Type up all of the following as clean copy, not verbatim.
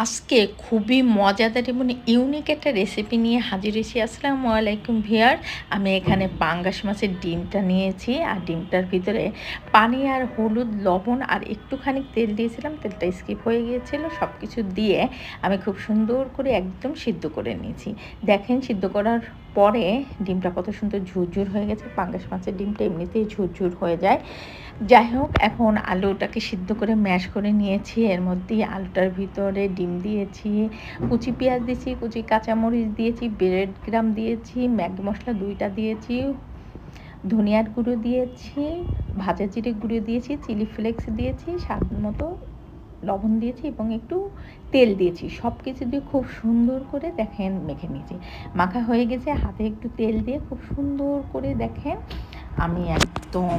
আজকে খুবই মজাদার এবং ইউনিক একটা রেসিপি নিয়ে হাজির হয়েছি। আসসালামু আলাইকুম ভিউয়ার। আমি এখানে পাঙ্গাস মাছের ডিমটা নিয়েছি, আর ডিমটার ভিতরে পানি আর হলুদ, লবণ আর একটুখানি তেল দিয়েছিলাম। তেলটা স্কিপ হয়ে গিয়েছিল। সব কিছু দিয়ে আমি খুব সুন্দর করে একদম সিদ্ধ করে নিয়েছি। দেখেন সিদ্ধ করার পরে ডিমটা কত সুন্দর ঝুরঝুর হয়ে গেছে। পাঙ্গাস মাছের ডিমটা এমনিতেই ঝুরঝুর হয়ে যায়। যাই হোক, এখন আলুটাকে সিদ্ধ করে ম্যাশ করে নিয়েছি। এর মধ্যে আলুটার ভিতরে ডিম দিয়েছি, কুচি পেঁয়াজ দিয়েছি, কুচি কাঁচামরিচ দিয়েছি, ব্রেড গ্রাম দিয়েছি, ম্যাগি মশলা 2টা দিয়েছি, ধনিয়ার গুঁড়ো দিয়েছি, ভাজা জিরে গুঁড়ো দিয়েছি, চিলি ফ্লেক্স দিয়েছি, স্বাদ মতো লবণ দিয়েছি এবং একটু তেল দিয়েছি। সব কিছু দিয়ে খুব সুন্দর করে দেখেন মেখে নিয়েছি। মাখা হয়ে গেছে। হাতে একটু তেল দিয়ে খুব সুন্দর করে দেখেন আমি একদম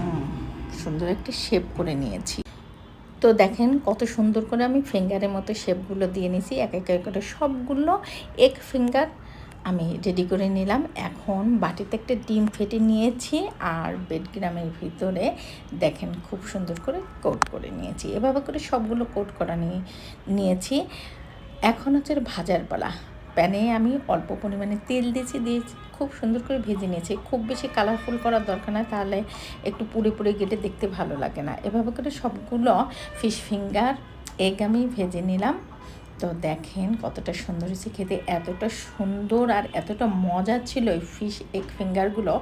সুন্দর একটা শেপ করে নিয়েছি। তো দেখেন কত সুন্দর করে আমি ফিঙ্গারের মতো শেপগুলো দিয়ে নিয়েছি। এক এক করে সবগুলো এক ফিঙ্গার আমি রেডি করে নিলাম। এখন বাটিতে একটা ডিম ফেটে নিয়েছি, আর বেডগ্রামের ভিতরে দেখেন খুব সুন্দর করে কোট করে নিয়েছি। এভাবে করে সবগুলো কোট করা নিয়েছি। এখন হচ্ছে ভাজার পালা। প্যানে আমি অল্প পরিমাণে তেল দিয়ে খুব সুন্দর করে ভেজে নিয়েছি। খুব বেশি কালারফুল করার দরকার না, তাহলে একটু পুড়ে পুড়ে গেলে দেখতে ভালো লাগে না। এভাবে করে সবগুলো ফিশ ফিঙ্গার এগ আমি ভেজে নিলাম। তো দেখেন কতটা সুন্দর হয়েছে খেতে, এতটা সুন্দর আর এতটা মজা ছিল এই ফিশ এগ ফিঙ্গারগুলো।